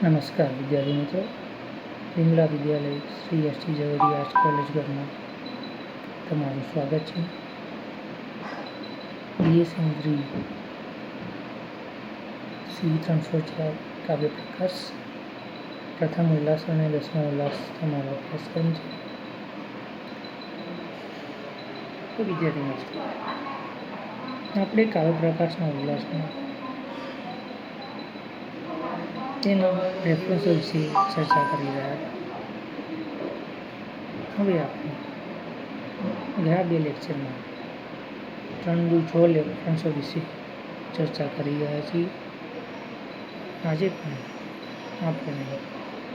નમસ્કાર વિદ્યાર્થી મિત્રો, વિમલા વિદ્યાલય શ્રી એસ ટી ઝવેરી આર્ટ્સ કોલેજ ગઢમાં તમારું સ્વાગત છે. BA C304 કાવ્ય પ્રકાશ પ્રથમ ઉલ્લાસ અને 10મો ઉલ્લાસ તમારો અભ્યાસક્રમ છે. તો વિદ્યાર્થી મિત્રો, આપણે કાવ્ય પ્રકાશના ઉલ્લાસમાં તેના રેફરન્સો વિશે ચર્ચા કરી રહ્યા હતા. હવે આપણે ગયા બે લેક્ચરમાં 3-6 રેફરન્સો વિશે ચર્ચા કરી રહ્યા છીએ. આજે પણ આપણે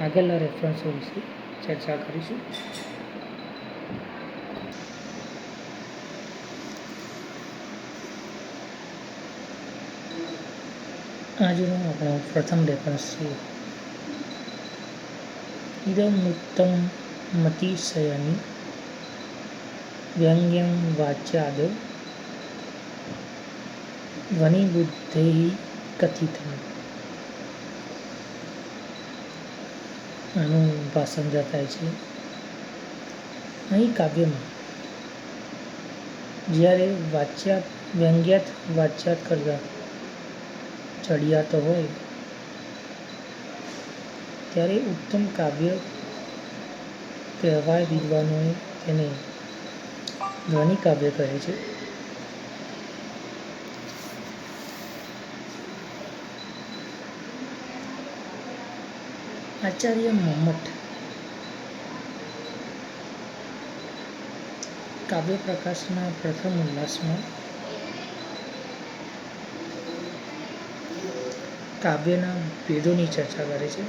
આગળના રેફરન્સો વિશે ચર્ચા કરીશું. આજનો આપણો પ્રથમ રેફરન્સ છે ઇદમુત્તમ મતિશયની વ્યંગ્યમ વાચ્યાદ ધ્વનિબુદ્ધૈ કથિતમ. આનું ભાષા સમજાય છે. અહીં કાવ્યમાં જ્યારે વ્યંગ્યાત વાચ્યાત કરતા ચડિયાતો હોય ત્યારે ઉત્તમ કાવ્ય કહેવાય. વિદ્વાનોએ તેને ધ્વનિ કાવ્ય કહે છે. આચાર્ય મમ્મટ કાવ્ય પ્રકાશના પ્રથમ ઉલ્લાસમાં કાવ્યના ભેદોની ચર્ચા કરે છે.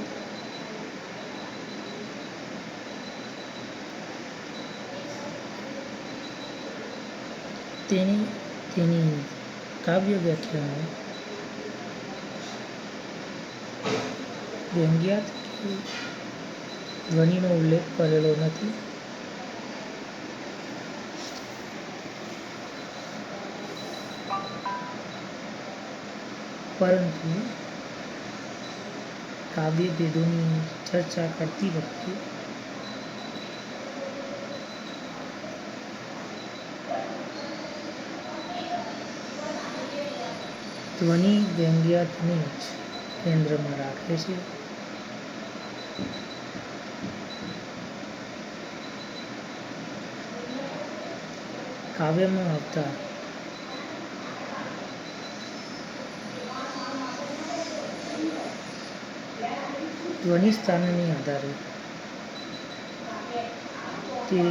તેની કાવ્ય વ્યાખ્યામાં વ્યંગ્યાત કે ધ્વનિનો ઉલ્લેખ કરેલો નથી. પરંતુ કાવ્ય ભેદોની ચર્ચા કરતી વખતે ધ્વનિ વ્યંગ્યાતને જ કેન્દ્રમાં રાખે છે. કાવ્યમાં આવતા ધ્વનિ સ્થાનને આધારે તે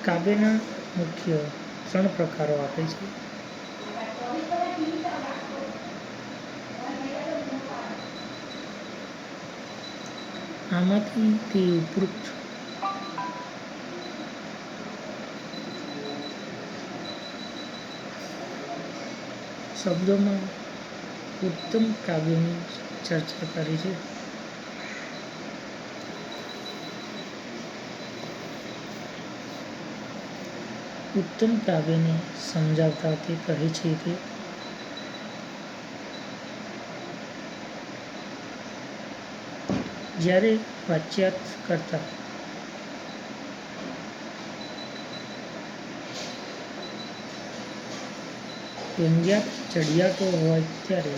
કાવ્યના મુખ્ય 3 પ્રકારો આપે છે. આમાંથી તે ઉપરોક્ત શબ્દોમાં ઉત્તમ કાવ્યની ચર્ચા કરી છે. ઉત્તમ કાવ્યને સમજાવતા તે કહે છે કે જ્યારે વાચ્યાત કરતા વ્યંગ્યાત ચડિયાતો હોય ત્યારે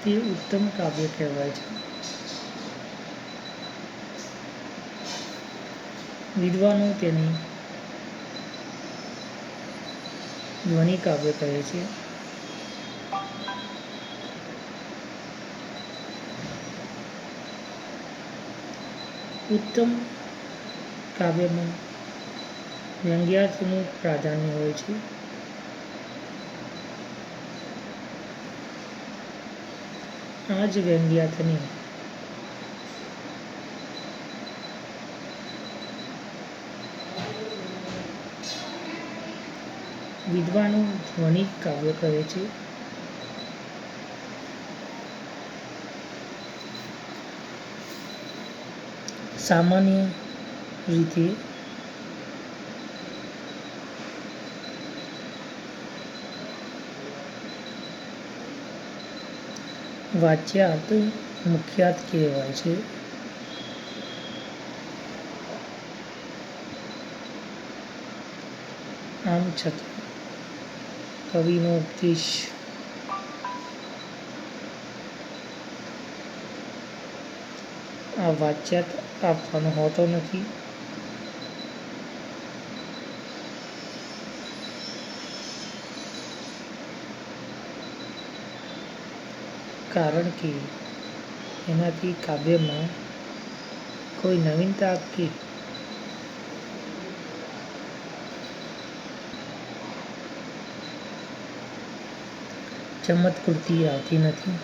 તે ઉત્તમ કાવ્ય કહેવાય છે. વિદ્વાનો તેને ધ્વનિ કાવ્ય કહે છે. ઉત્તમ કાવ્યમાં વ્યંગ્યાર્થનું પ્રાધાન્ય હોય છે. આ જ વ્યંગ્યાર્થને વિદ્વાનો ધ્વનિ કાવ્ય કહે છે. સામાન્ય રીતે વાચ્યાર્થ મુખ્યાર્થ કહેવાય છે. આમ છતાં કવિનો ઉપદેશ આ વાચ્યાર્થ આપવાનો હોતો નથી. કારણ કે એનાથી કાવ્યમાં કોઈ નવીનતા કે ચમત્કૃતિ આવતી નથી.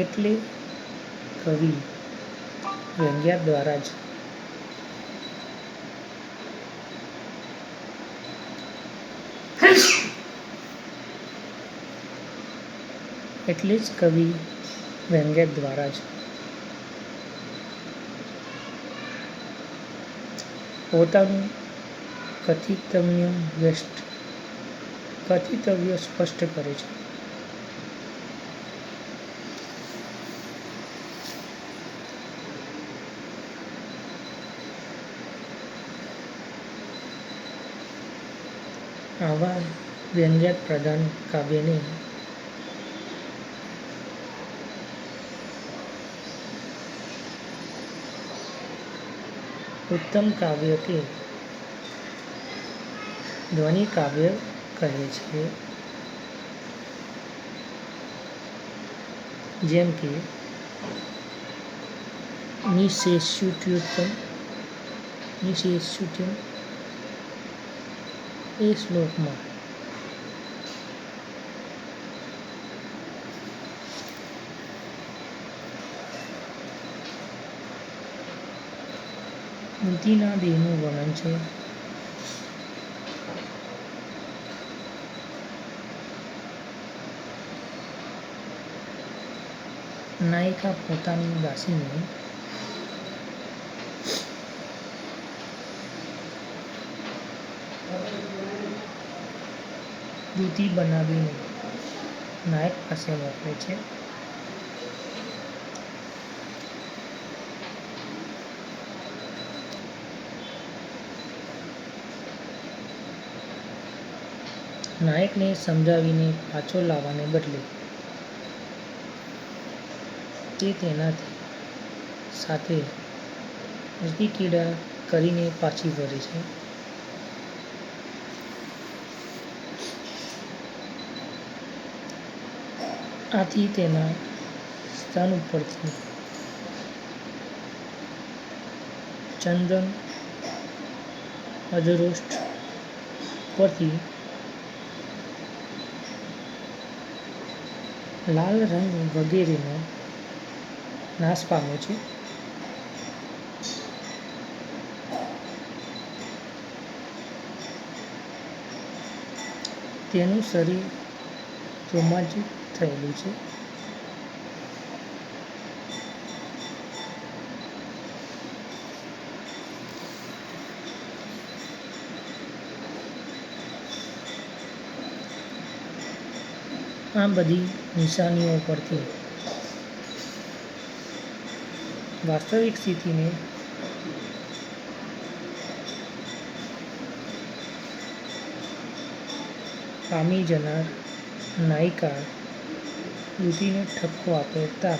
એટલે કવિ વ્યંગ્ય દ્વારા જ પોતાનું કર્તવ્ય સ્પષ્ટ કરે છે. આવા વ્યંગ્ય પ્રધાન કાવ્યને ઉત્તમ કાવ્ય કે ધ્વનિ કાવ્ય કહે છે. જેમ કે નિશેષુત્તમ એ શ્લોકમાં કુંતીના દેહનું વર્ણન છે. નાયિકા પોતાની દાસીને દૂતી બનાવીને નાયક પાસે મોકલે છે. નાયકને સમજાવીને પાછો લાવવાને બદલે તે તેનાથી સાથે રતિક્રીડા કરીને પાછી ફરે છે. આથી તેના સ્થાન ઉપરથી ચંદન, અજરોષ્ટ પરથી લાલ રંગ વગેરેનો નાશ પામે છે. તેનું શરીર રોમાંચિત થયેલું છે. આ બધી નિશાનીઓ પરથી વાસ્તવિક સ્થિતિને પામી જનાર નાયિકા યુવતીને ઠપકો આપતા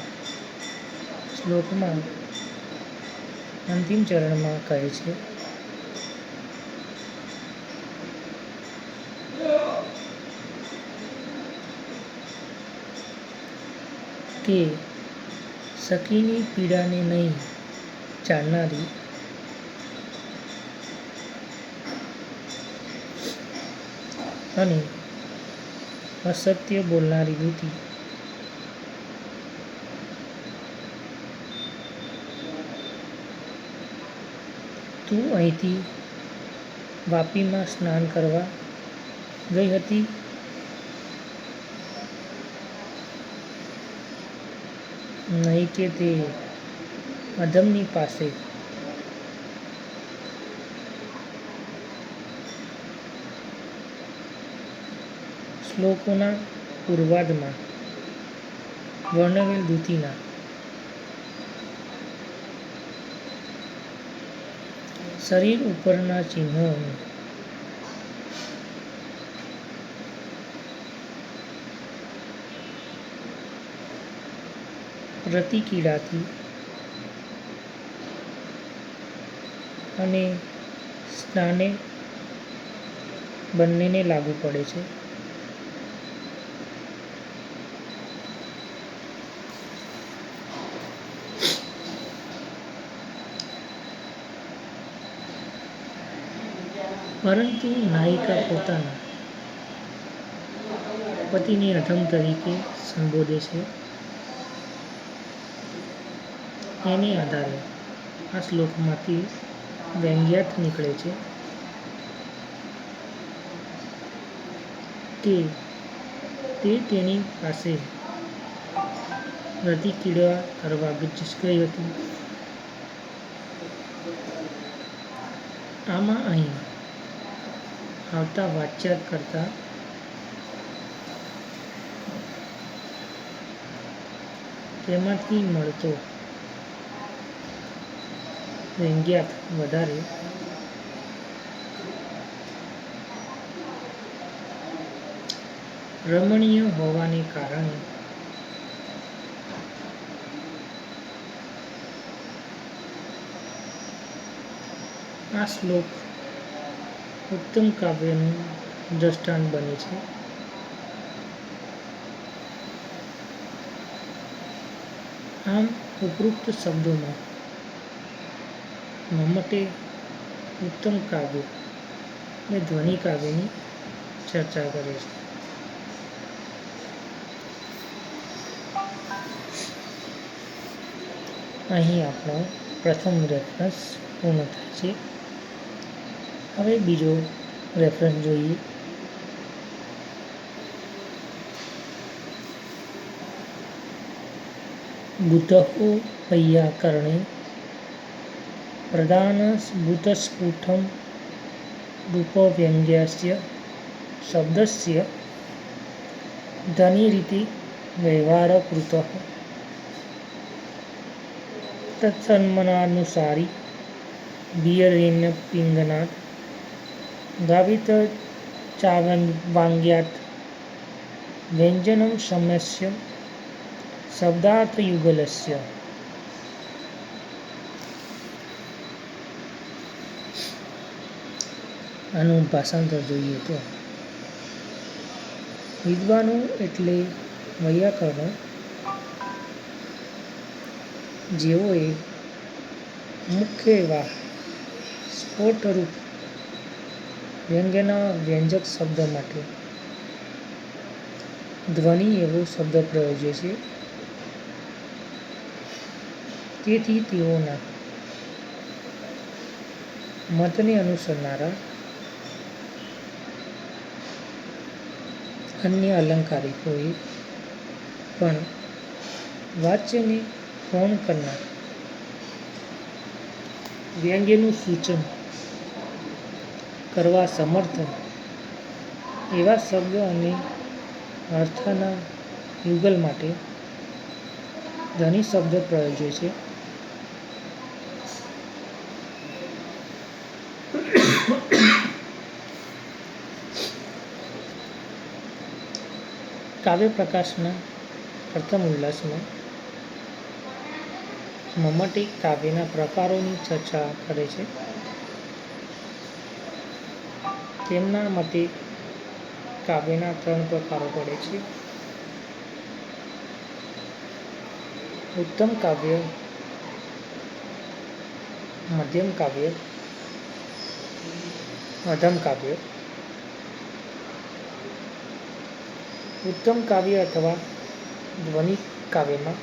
શ્લોકમાં અંતિમ ચરણમાં કહે છે કે સખીની પીડાને નહીં જાણનારી અને અસત્ય બોલનારી યુવતી તું અહીંથી વાપીમાં સ્નાન કરવા ગઈ હતી નહીં કે તે અધમની પાસે શ્લોકોના પૂર્વાર્ધમાં વર્ણવેલ દૂતીના શરીર ઉપરના ચિહ્નોનું પ્રતિક્રિયાથી અને સ્નાને બંનેને લાગુ પડે છે. પરંતુ નાયિકા પોતાના પતિને અધમ તરીકે સંબોધે છે. એને આધારે આ શ્લોકમાંથી વ્યંગ્યાર્થ નીકળે છે કે તે તેની પાસે પ્રતિક્રિયા કરવા ગઈ હતી. આમાં અહીં આવતા વાતચીત કરતા તેમાંથી મળતો વ્યંગ્યાર્થ વધારે રમણીય હોવાને કારણે આ શ્લોક ઉત્તમ કાવ્યનું દ્રષ્ટાંત બને છે. આમ ઉપરોક્ત શબ્દોમાં મમ્મટે ઉત્તમ કાવ્ય અને ધ્વનિ કાવ્યની ચર્ચા કરે છે. અહીં આપણો પ્રથમ રેફરન્સ પૂર્ણ થાય છે. હવે બીજો રેફરન્સ જોઈએ. બુદ્ધો વૈયાકરણે પ્રધાનભૂતસ્ફુટં રૂપવ્યંગ્યસ્ય શબ્દસ્ય ધનિરીતિ વ્યવહારકૃતઃ તત્સન્માનાનુસારી વીર્યેણપિંગલાદ ગાવિતચાવાङ्ग्यात् વ્યંજનમ સમસ્ય શબ્દાર્થયુગલસ્ય. આનું ભાષાંતર જોઈએ તો વિદ્વાનો એટલે વૈયાકરણો જેઓએ મુખ્ય એવા સ્ફોટરૂપ વ્યંગ્યના વ્યંજક શબ્દ માટે ધ્વનિ એવો શબ્દ પ્રયોજ્યો છે. તેથી તેઓના મતને અનુસરનારા અન્ય અલંકારિકોએ પણ વાચ્યને ગૌણ કરનાર વ્યંગ્યનું સૂચન કરવા સમર્થ એવા શબ્દ અને અર્થના યુગલ માટે ધ્વનિ શબ્દ પ્રયોજ્યો છે. કાવ્ય પ્રકાશના પ્રથમ ઉલ્લાસમાં મમ્મટે કાવ્યના પ્રકારોની ચર્ચા કરે છે. તેમના મતે કાવ્યના 3 પ્રકારો પડે છે: ઉત્તમ કાવ્ય, મધ્યમ કાવ્ય, અધમ કાવ્ય. ઉત્તમ કાવ્ય અથવા ધ્વનિ કાવ્યમાં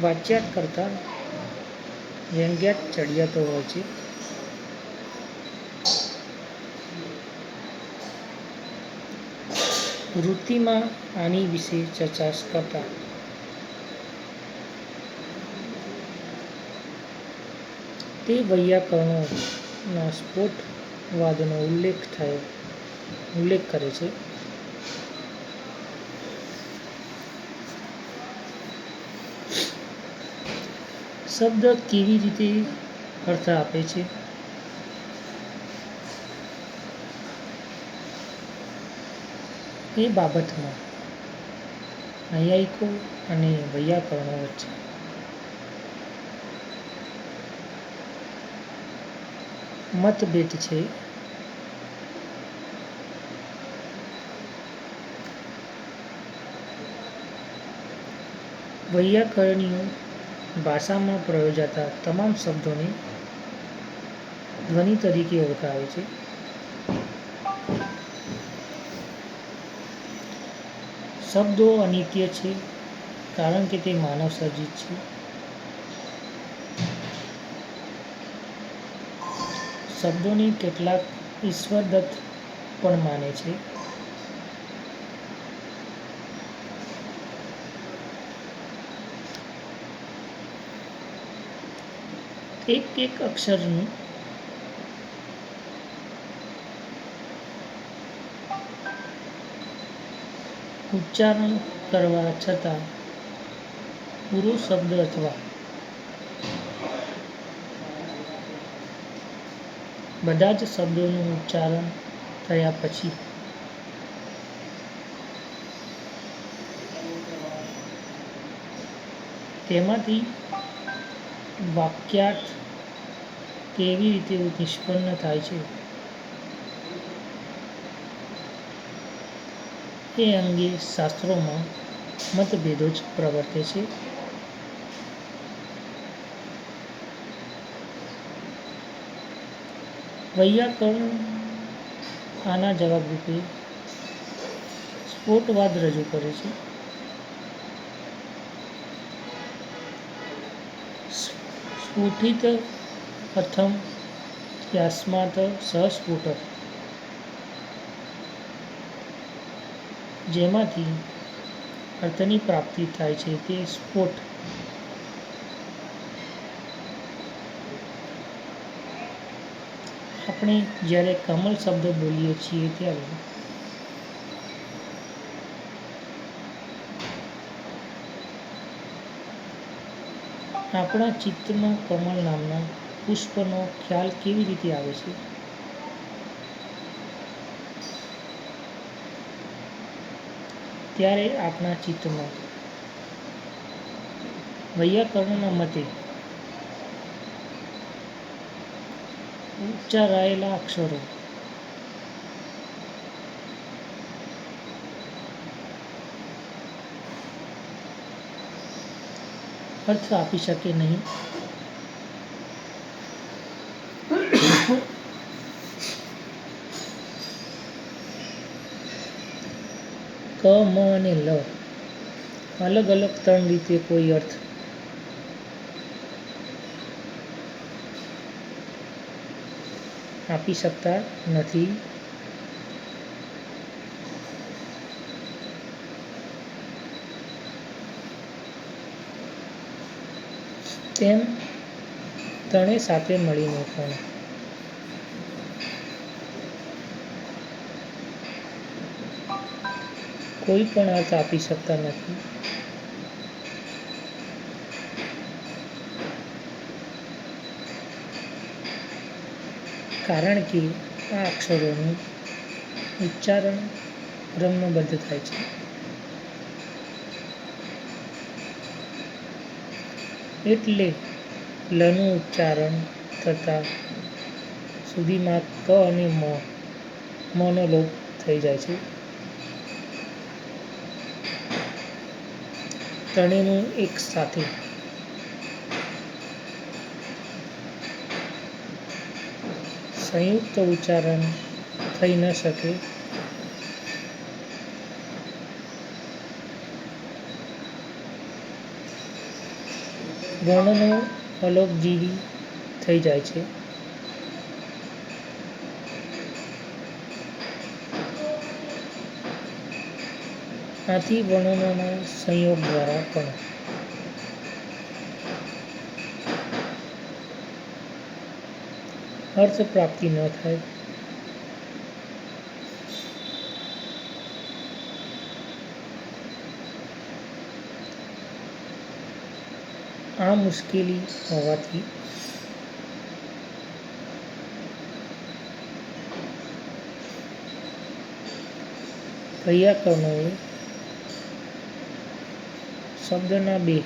વાચ્યાર્થ કરતા વ્યંગ્યાર્થ ચડિયાતો હોય છે. વૃત્તિમાં આની વિશે ચર્ચા કરતા તે વૈયાકરણોના સ્ફોટવાદનો ઉલ્લેખ કરે છે. શબ્દ કેવી રીતે અર્થ આપે છે? એ બાબતમાં નૈયાયિકો અને વૈયાકરણો વચ્ચે મતભેદ છે. વૈયાકરણીઓ ભાષામાં પ્રયોજાતા તમામ શબ્દોને ધ્વનિ તરીકે ઓળખાવે છે. શબ્દો અનિત્ય છે કારણ કે તે માનવ સર્જિત છે. શબ્દોને કેટલાક ઈશ્વરદત્ત પણ માને છે. એક અક્ષરનું ઉચ્ચારણ કરવા છતાં પૂરો શબ્દ અથવા બધા જ શબ્દોનું ઉચ્ચારણ થયા પછી તેમાંથી વાક્યાર્થ કેવી રીતે નિષ્પન્ન થાય છે એ અંગે શાસ્ત્રોમાં મતભેદો જ પ્રવર્તે છે. વૈયાકરણ આના જવાબરૂપે સ્ફોટવાદ રજૂ કરે છે. સ્ફુટિત અર્થમ યસ્માત સસ્ફુટઃ, જેમાંથી અર્થની પ્રાપ્તિ થાય છે તે સ્ફોટ. આપણે જ્યારે કમળ શબ્દ બોલીએ છીએ ત્યારે આપણા ચિત્તમાં કમળ નામના પુષ્પનો ખ્યાલ કેવી રીતે આવે છે? ત્યારે આપણા ચિત્તમાં વૈયાકરણના મતે ઉચ્ચારાયેલા અક્ષરો અર્થ આપી શકે નહીં. ક, મ અને લ અલગ અલગ 3 રીતે કોઈ અર્થ આપી શકતા નથી. તેમ ત્રણે સાથે મળીને પણ કોઈ પણ અર્થ આપી શકતા નથી. કારણ કે આ અક્ષરોનું ઉચ્ચારણ ક્રમબદ્ધ થાય છે. એટલે લનું ઉચ્ચારણ થતાં સુધીમાં ક અને મનો લોપ થઈ જાય છે. ત્રણેયનું એક સાથે સંયુક્ત ઉચ્ચારણ થઈ ન શકે. વર્ણનો અલોપજીવી થઈ જાય છે. આથી વર્ણનોના સંયોગ દ્વારા પણ અર્થ પ્રાપ્તિ ન થાય. આ મુશ્કેલી હોવાથી વૈયાકરણોએ શબ્દના બે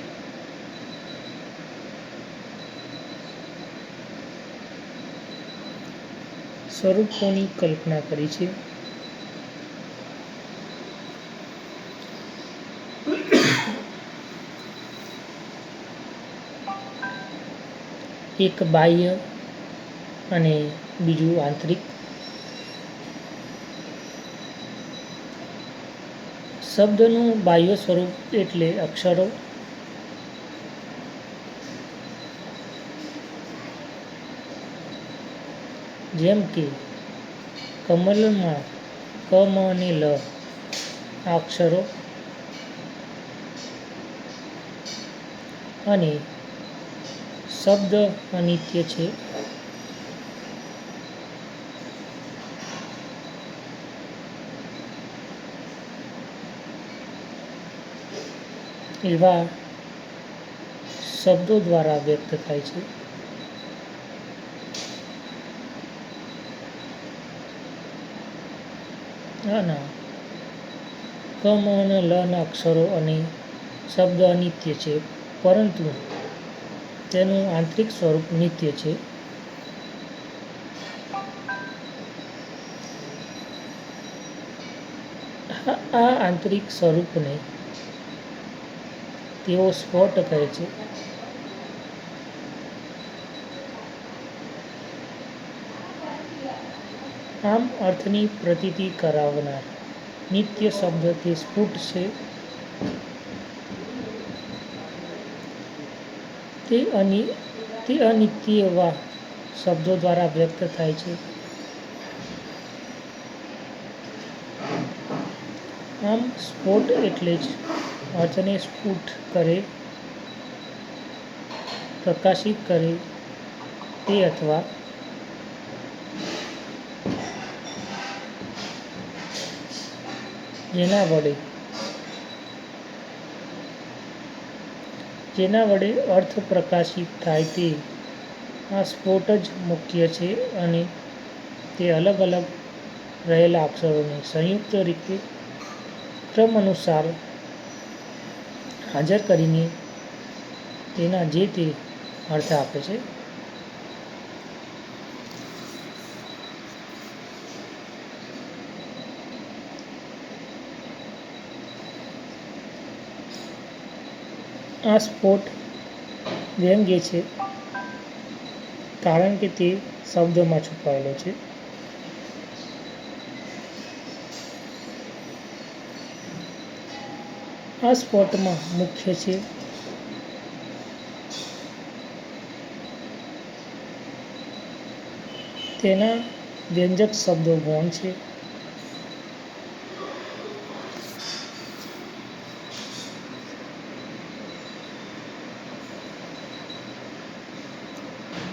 સ્વરૂપોની કલ્પના કરી છે. એક બાહ્ય અને બીજું આંતરિક. શબ્દનું બાહ્ય સ્વરૂપ એટલે અક્ષરો, જેમ કે કમલમાં ક, મ અને લ આ અક્ષરો અને શબ્દ અનિત્ય છે. એવા શબ્દો દ્વારા વ્યક્ત થાય છે. આના ક, મ અને લ ના અક્ષરો અને શબ્દ અનિત્ય છે, પરંતુ તેનું આંતરિક સ્વરૂપ નિત્ય છે. આ આંતરિક સ્વરૂપને તેઓ સ્ફોટ કહે છે. આમ અર્થની પ્રતીતિ કરાવનાર નિત્ય શબ્દ તે સ્ફુટ છે. તે અનિત્ય એવા શબ્દો દ્વારા વ્યક્ત થાય છે. આમ સ્ફોટ એટલે જ અર્થને સ્ફુટ કરે, પ્રકાશિત કરે તે, અથવા જેના વડે અર્થ પ્રકાશિત થાય તે. આ સ્ફોટ જ મુખ્ય છે અને તે અલગ અલગ રહેલા અક્ષરોને સંયુક્ત રીતે ક્રમ અનુસાર હાજર કરીને તેના જે તે અર્થ આપે છે. આ સ્ફોટ વ્યંગ્ય છે કારણ કે તે શબ્દમાં છુપાયેલો છે. આ સ્ફોટમાં મુખ્ય છે તેના વ્યંજક શબ્દો ગૌણ છે.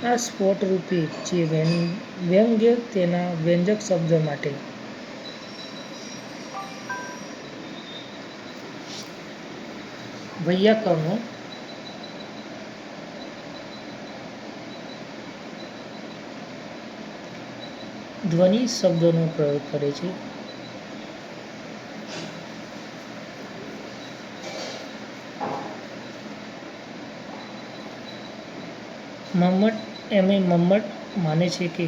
આ સ્ફોટ રૂપે જે વ્યંગ્ય તેના વ્યંજક શબ્દ માટે વૈયાકરણો ધ્વનિ શબ્દોનો પ્રયોગ કરે છે. મમ્મટ માને છે કે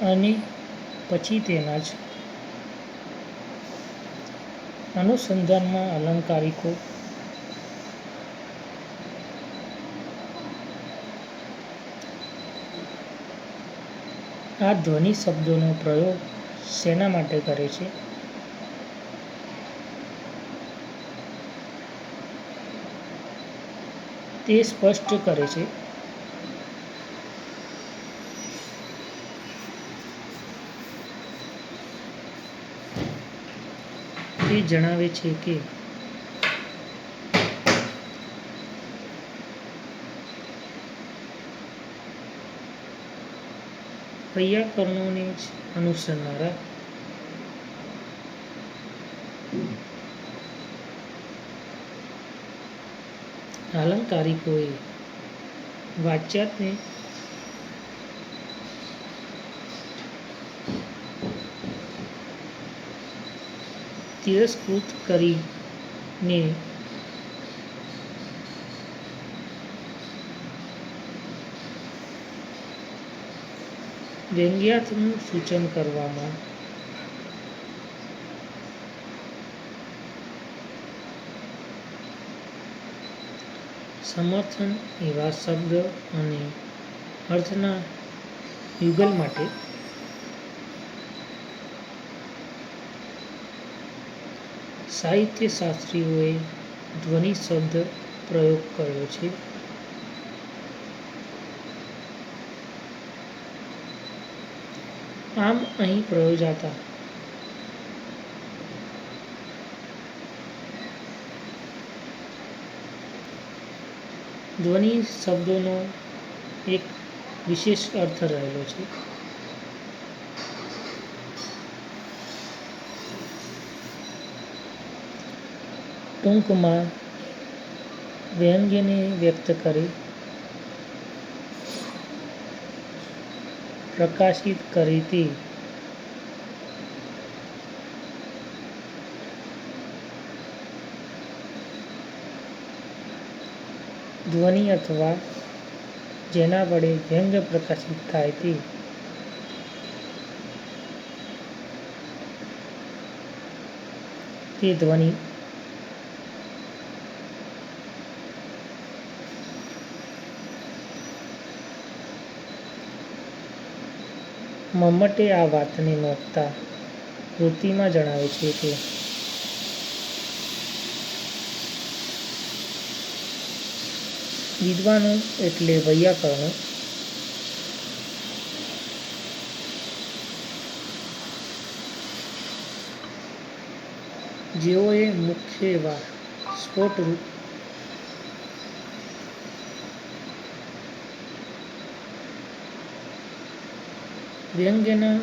અને પછી તેના જ અનુસંધાનમાં અલંકારિકો આ ધ્વનિ શબ્દોનો પ્રયોગ શેના માટે કરે છે? તે સ્પષ્ટ કરે છે તે જણાવે છે કે વૈયાકરણોને જ અનુસરનારા અલંકારિકોએ વાચ્યાતને તિરસ્કૃત કરીને વ્યંગ્યાર્થનું સૂચન કરવામાં સમર્થન એવા શબ્દ અને અર્થના યુગલ માટે સાહિત્યશાસ્ત્રીઓએ ધ્વનિ શબ્દ પ્રયોગ કર્યો છે. આમ અહીં પ્રયોજાતા ધ્વનિ શબ્દોનો એક વિશેષ અર્થ રહેલો છે. ટૂંકમાં વ્યંગ્યને વ્યક્ત કરી પ્રકાશિત કરી તે ધ્વનિ અથવા જેના વડે વ્યંગ્ય પ્રકાશિત થાય તે ધ્વનિ મમ્મટે આ વાતને નોંધતા વૃત્તિમાં જણાવે છે કે વિદ્વાનો એટલે વૈયાકરણો જેઓએ મુખ્ય એવા સ્ફોટરૂપ વ્યંગ્યના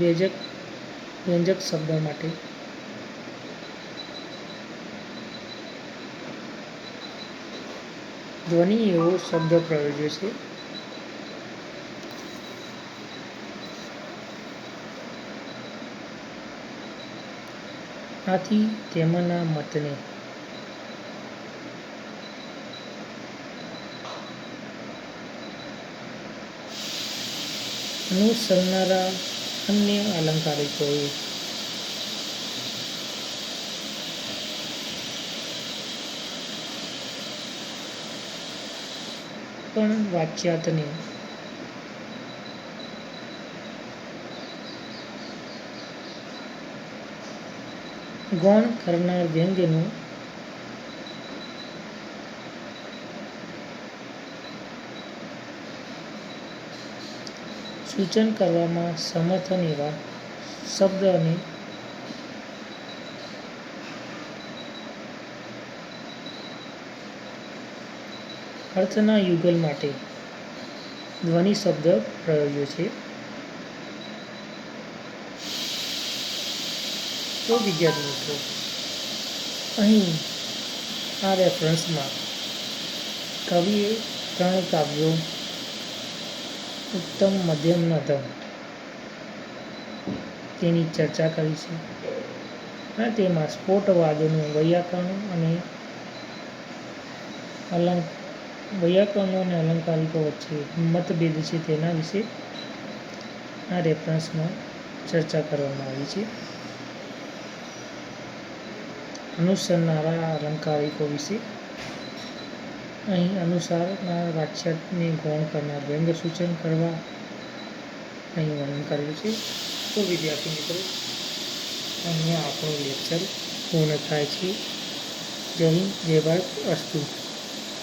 વ્યંજક શબ્દ માટે ધ્વનિ એવો શબ્દ પ્રયોજ્યો છે. આથી તેમના મતને અનુસરનારા અન્ય અલંકારિકોએ પણ વાચ્યાતને ગૌણ કરનાર વ્યંગ્યનું સૂચન કરવામાં સમર્થન એવા શબ્દ અને અર્થના યુગલ માટે ધ્વનિ શબ્દ પ્રયોજ્યો છે. તો વિદ્યાર્થી મિત્રો, અહીં આ રેફરન્સમાં કવિએ 3 કાવ્યો ઉત્તમ, મધ્યમ અને અધમ તેની ચર્ચા કરી છે અને તેમાં સ્ફોટવાદનું વૈયાકરણો અને અલંકારિકો વચ્ચે મતભેદ છે તેના વિશે આ રેફરન્સમાં ચર્ચા કરવામાં આવી છે. અનુસરનારા અલંકારિકો વિશે અહીં અનુસારના વાચ્યાતને ગૌણ કરનાર વ્યંગ્ય સૂચન કરવા અહીં વર્ણન કરેલું છે. તો વિદ્યાર્થી મિત્રો, અહીંયા આપણું લેક્ચર પૂર્ણ થાય છે. જય હિન્દ, જય ભારત, અસ્તુ.